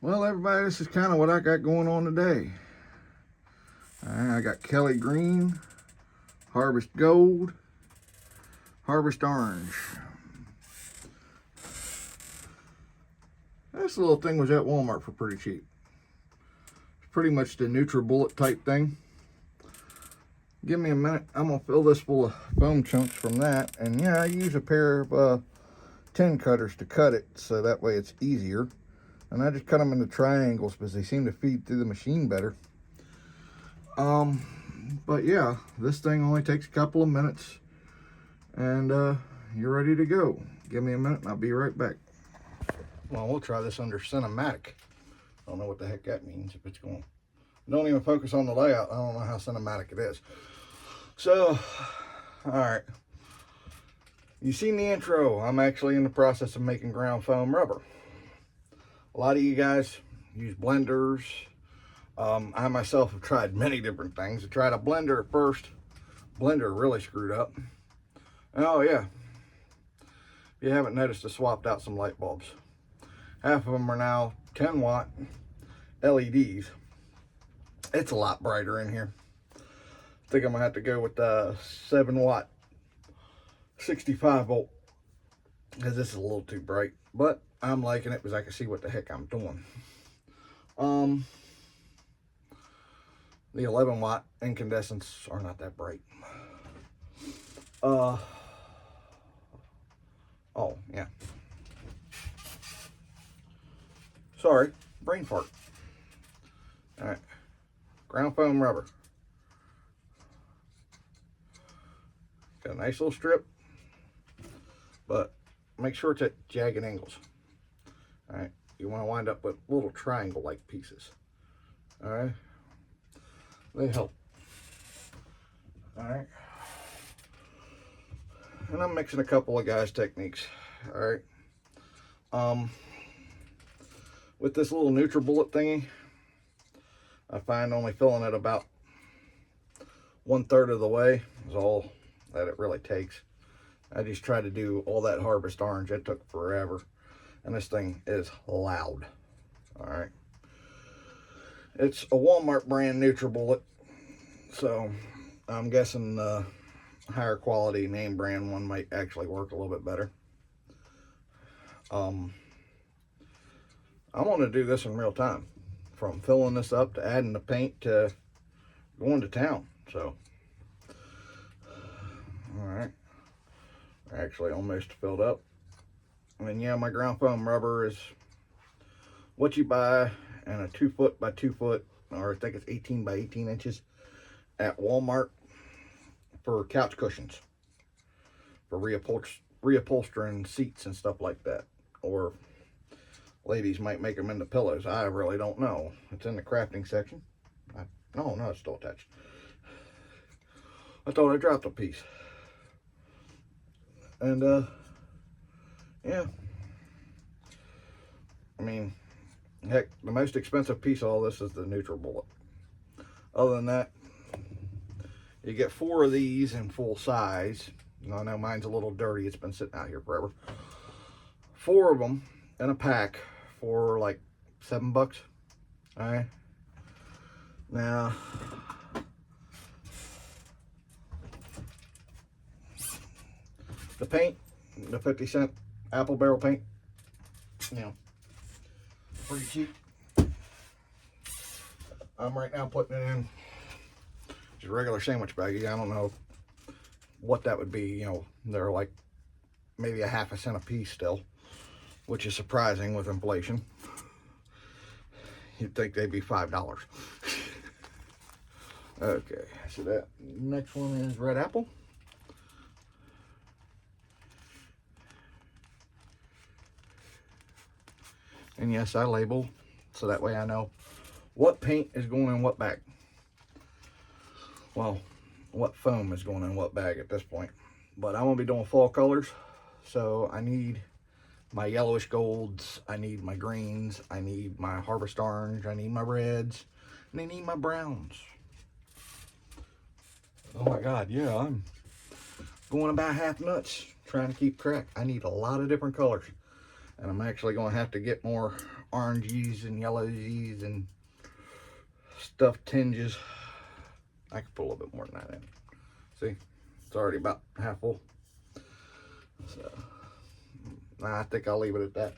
Well, everybody, this is kind of what I got going on today. I got Kelly Green, Harvest Gold, Harvest Orange. This little thing was at Walmart for pretty cheap. It's pretty much the NutriBullet type thing. Give me a minute. I'm going to fill this full of foam chunks from that. And yeah, I use a pair of tin cutters to cut it so that way it's easier. And I just cut them into triangles because they seem to feed through the machine better. But yeah, this thing only takes a couple of minutes. And you're ready to go. Give me a minute and I'll be right back. Well, we'll try this under cinematic. I don't know what the heck that means. If it's going, don't even focus on the layout. I don't know how cinematic it is. So, all right. You seen the intro. I'm actually in the process of making ground foam rubber. A lot of you guys use blenders. I myself have tried many different things. I tried a blender at first. Blender really screwed up. Oh yeah. If you haven't noticed, I swapped out some light bulbs. Half of them are now 10 watt LEDs. It's a lot brighter in here. I think I'm gonna have to go with the 7 watt 65 volt because this is a little too bright, but I'm liking it because I can see what the heck I'm doing. The 11 watt incandescents are not that bright. Oh yeah. Sorry, brain fart. All right, ground foam rubber. Got a nice little strip, but make sure it's at jagged angles. All right, you want to wind up with little triangle-like pieces. All right, they help. All right, and I'm mixing a couple of guys' techniques. All right, with this little NutriBullet thingy, I find only filling it about 1/3 of the way is all that it really takes. I just tried to do all that Harvest Orange. It took forever. And this thing is loud. Alright. It's a Walmart brand NutriBullet. So I'm guessing the higher quality name brand one might actually work a little bit better. I'm going to do this in real time. From filling this up to adding the paint to going to town. So, alright. Actually almost filled up. And yeah, my ground foam rubber is what you buy in a 2 foot by 2 foot, or I think it's 18 by 18 inches at Walmart for couch cushions. For reupholstering seats and stuff like that. Or ladies might make them into pillows. I really don't know. It's in the crafting section. No, it's still attached. I thought I dropped a piece. And, yeah. I mean, heck, the most expensive piece of all this is the NutriBullet. Other than that, you get 4 of these in full size. I know mine's a little dirty. It's been sitting out here forever. 4 of them in a pack for like $7. All right. Now, the paint, the 50-cent apple barrel paint, you know, pretty cheap. I'm right now putting it in just a regular sandwich baggie. I don't know what that would be. You know, they're like maybe a half a cent a piece still, which is surprising with inflation. You'd think they'd be $5. Okay, so that next one is red apple. And yes, I label so that way I know what paint is going in what bag. Well, what foam is going in what bag at this point. But I'm going to be doing fall colors. So I need my yellowish golds. I need my greens. I need my Harvest Orange. I need my reds. And I need my browns. Oh my God, yeah, I'm going about half nuts trying to keep track. I need a lot of different colors. And I'm actually going to have to get more oranges and yellowies and stuff tinges. I could put a little bit more than that in. See, it's already about half full. So, nah, I think I'll leave it at that.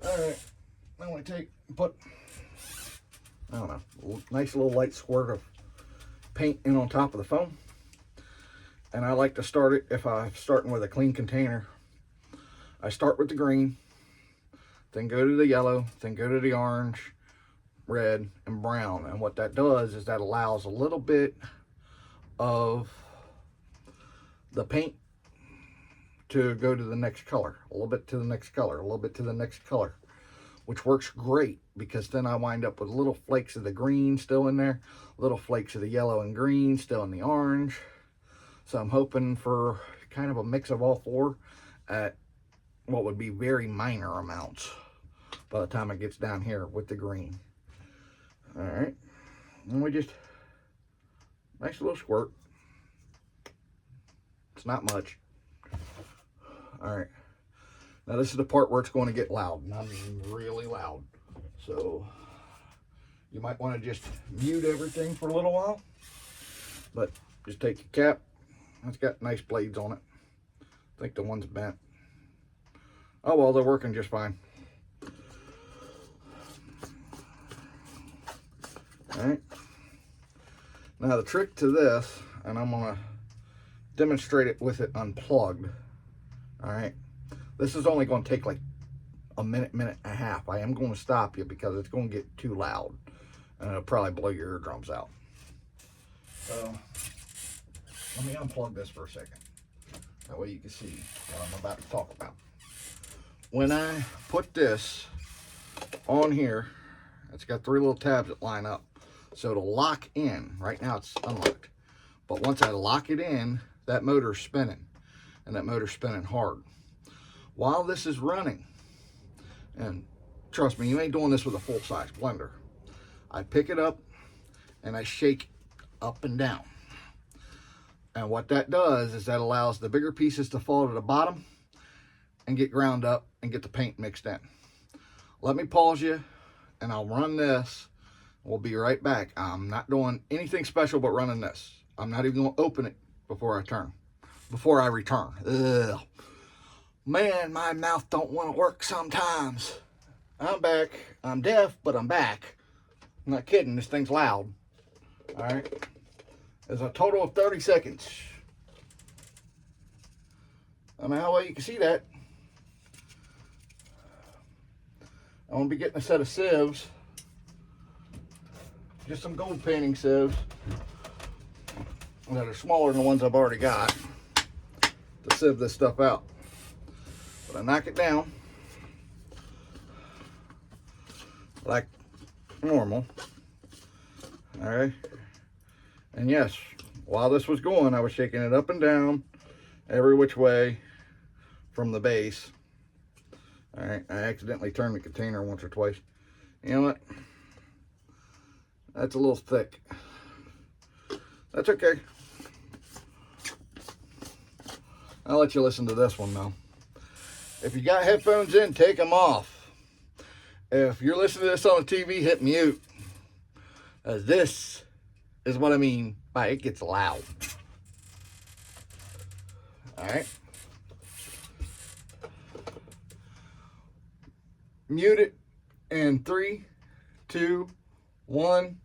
All right, I'm going to put, I don't know, a nice little light squirt of paint in on top of the foam. And I like to start it, if I'm starting with a clean container, I start with the green, then go to the yellow, then go to the orange, red, and brown. And what that does is that allows a little bit of the paint to go to the next color, a little bit to the next color, a little bit to the next color, which works great because then I wind up with little flakes of the green still in there, little flakes of the yellow and green still in the orange. So I'm hoping for kind of a mix of all four at what would be very minor amounts by the time it gets down here with the green. All right, and we just, nice little squirt. It's not much. All right, now this is the part where it's going to get loud, and I mean really loud. So you might want to just mute everything for a little while, but just take your cap. It's got nice blades on it. I think the one's bent. Oh well, they're working just fine. All right, now the trick to this, and I'm going to demonstrate it with it unplugged. All right, this is only going to take like a minute, minute and a half. I am going to stop you because it's going to get too loud and it'll probably blow your eardrums out. So let me unplug this for a second. That way you can see what I'm about to talk about. When I put this on here, it's got 3 little tabs that line up. So it'll lock in. Right now it's unlocked. But once I lock it in, that motor's spinning. And that motor's spinning hard. While this is running, and trust me, you ain't doing this with a full-size blender. I pick it up and I shake up and down. And what that does is that allows the bigger pieces to fall to the bottom and get ground up and get the paint mixed in. Let me pause you and I'll run this. We'll be right back. I'm not doing anything special but running this. I'm not even going to open it before I return. Ugh. Man, my mouth don't want to work sometimes. I'm back. I'm deaf, but I'm back. I'm not kidding. This thing's loud. All right. There's a total of 30 seconds. I don't know how well you can see that. I'm going to be getting a set of sieves. Just some gold painting sieves that are smaller than the ones I've already got to sieve this stuff out. But I knock it down like normal. All right. And yes, while this was going, I was shaking it up and down every which way from the base. All right. I accidentally turned the container once or twice. You know what? That's a little thick. That's okay. I'll let you listen to this one though. If you got headphones in, take them off. If you're listening to this on the TV, hit mute. As this is what I mean by it gets loud. All right. Mute it in 3, 2, 1.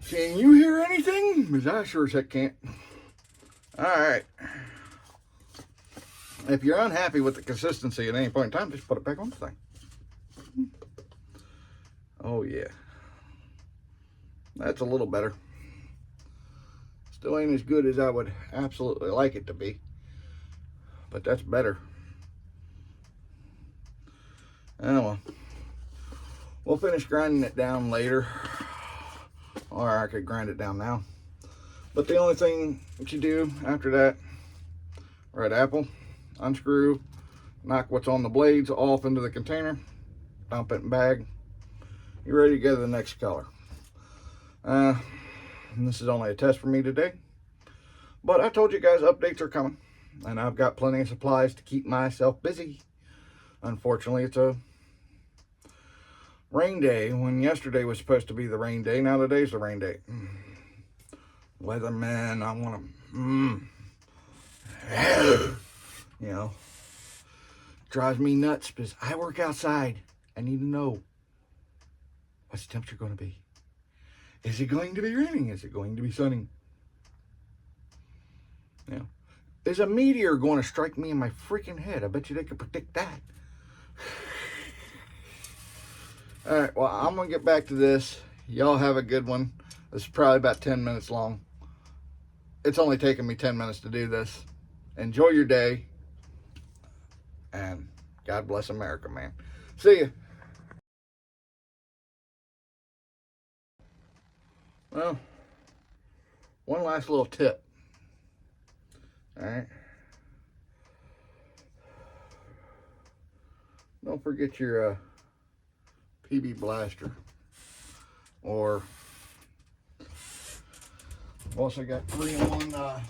Can you hear anything? Because I sure as heck can't. Alright. If you're unhappy with the consistency at any point in time, just put it back on the thing. Oh yeah. That's a little better. Still ain't as good as I would absolutely like it to be. But that's better. Anyway, we'll finish grinding it down later, or I could grind it down now. But the only thing that you do after that, red apple, unscrew, knock what's on the blades off into the container, dump it in bag. You're ready to go to the next color. And this is only a test for me today, but I told you guys updates are coming, and I've got plenty of supplies to keep myself busy. Unfortunately, it's a rain day when yesterday was supposed to be the rain day. Now today's the rain day. Weatherman, I want to, you know, drives me nuts because I work outside. I need to know, what's the temperature going to be? Is it going to be raining? Is it going to be sunny? You know, is a meteor going to strike me in my freaking head? I bet you they could predict that. All right, well, I'm going to get back to this. Y'all have a good one. This is probably about 10 minutes long. It's only taken me 10 minutes to do this. Enjoy your day. And God bless America, man. See ya. Well, one last little tip. All right. Don't forget your PB blaster. Or also got 3-in-1.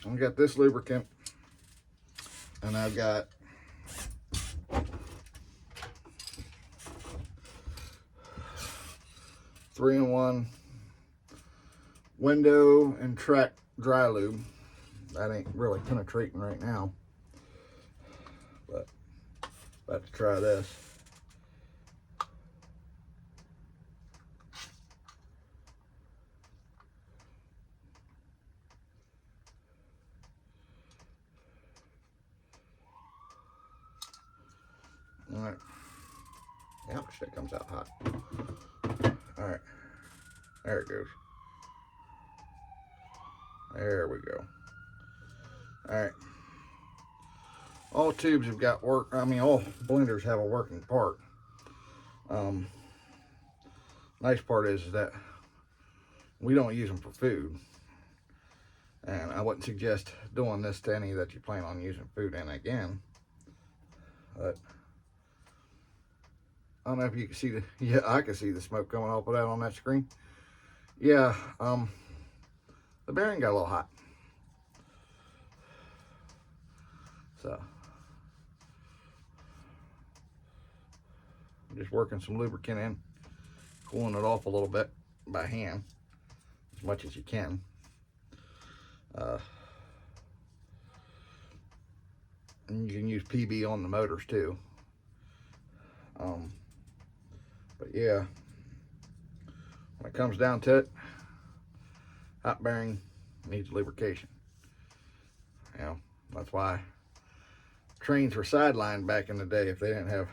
I've got this lubricant, and I've got three-in-1 window and track dry lube. That ain't really penetrating right now, but about to try this. All right. Ouch, that comes out hot. All right. There it goes. There we go. All right. All tubes have got work. I mean, all blenders have a working part. Nice part is that we don't use them for food. And I wouldn't suggest doing this to any that you plan on using food in again. But I don't know if you can see the, yeah, I can see the smoke coming off of that on that screen. Yeah, the bearing got a little hot. So, I'm just working some lubricant in, cooling it off a little bit by hand, as much as you can. And you can use PB on the motors too. But yeah, when it comes down to it, hot bearing needs lubrication. You know, that's why trains were sidelined back in the day. If they didn't have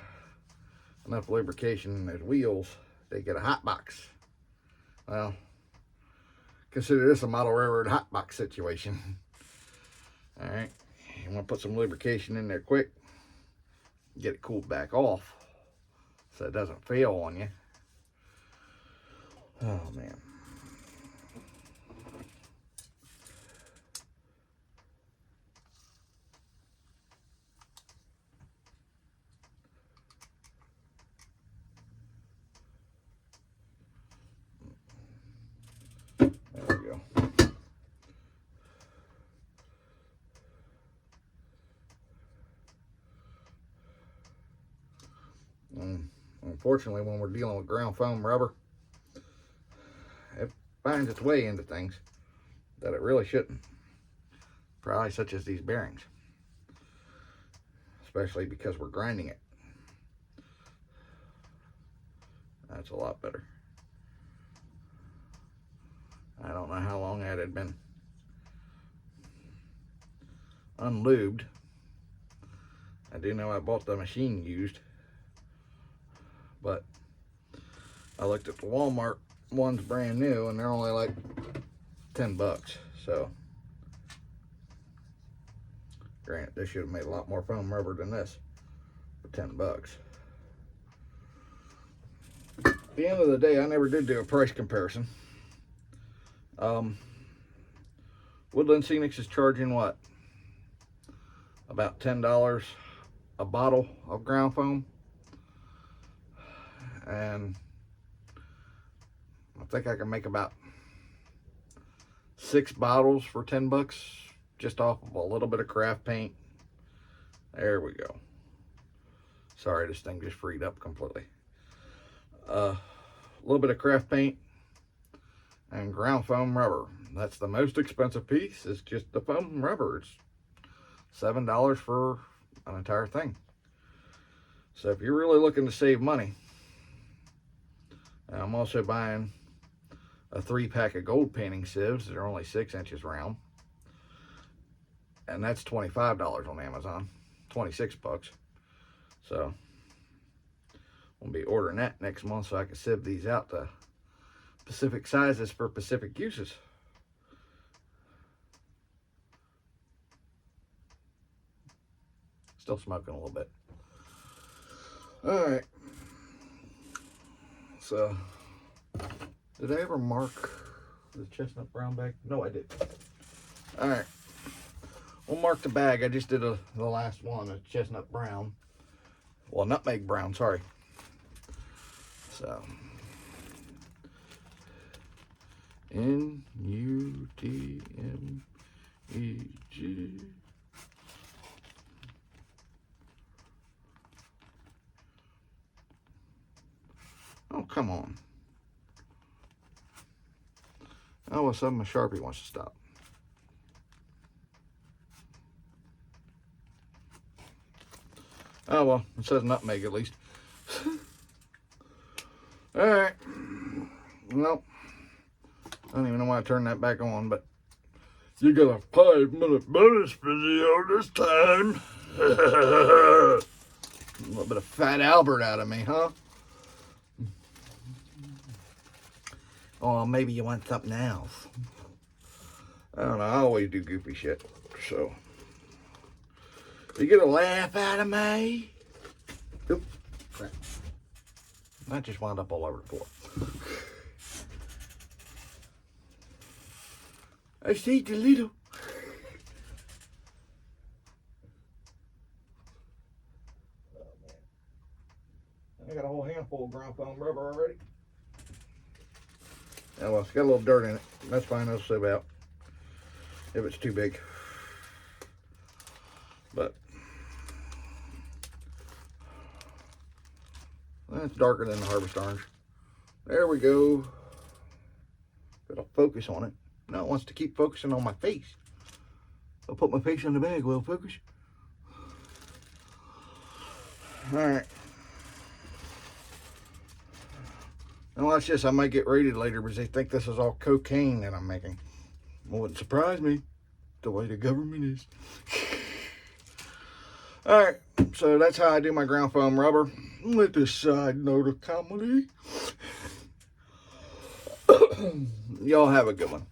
enough lubrication in their wheels, they get a hot box. Well, consider this a model railroad hot box situation. All right, you want to put some lubrication in there quick, get it cooled back off so it doesn't fail on you. Oh man. There we go. Unfortunately, when we're dealing with ground foam rubber, it finds its way into things that it really shouldn't. Probably such as these bearings. Especially because we're grinding it. That's a lot better. I don't know how long that had been unlubed. I do know I bought the machine used, but I looked at the Walmart ones brand new and they're only like $10. So Granted, this should have made a lot more foam rubber than this for 10 bucks. At the end of the day, I never did do a price comparison. Woodland Scenics is charging what? About $10 a bottle of ground foam. And I think I can make about 6 bottles for 10 bucks just off of a little bit of craft paint. There we go. Sorry, this thing just freed up completely. A little bit of craft paint and ground foam rubber. That's the most expensive piece. It's just the foam rubber. It's $7 for an entire thing. So if you're really looking to save money, I'm also buying a 3-pack of gold painting sieves that are only 6 inches round. And that's $25 on Amazon. 26 bucks. So I'll be ordering that next month so I can sieve these out to specific sizes for specific uses. Still smoking a little bit. All right. So, did I ever mark the chestnut brown bag? No, I didn't. All right. We'll mark the bag. I just did the last one, a chestnut brown. Well, nutmeg brown, sorry. So, N-U-T-M-E-G. Oh, come on. All of a sudden, my Sharpie wants to stop. Oh, well, it says nutmeg at least. All right. Well, I don't even know why I turned that back on, but you got a 5-minute bonus video this time. A little bit of Fat Albert out of me, huh? Oh, maybe you want something else. I don't know. I always do goofy shit. So, you get a laugh out of me? Oop, crap. I just wound up all over the floor. I see the little. Oh, man. I got a whole handful of ground foam rubber already. Oh, well, it's got a little dirt in it. That's fine. That'll sieve out if it's too big. But that's darker than the Harvest Orange. There we go. It'll focus on it. Now it wants to keep focusing on my face. I'll put my face in the bag. Will it focus? All right. Now watch this. I might get raided later because they think this is all cocaine that I'm making. Wouldn't surprise me the way the government is. All right. So that's how I do my ground foam rubber. With this side note of comedy. Y'all have a good one.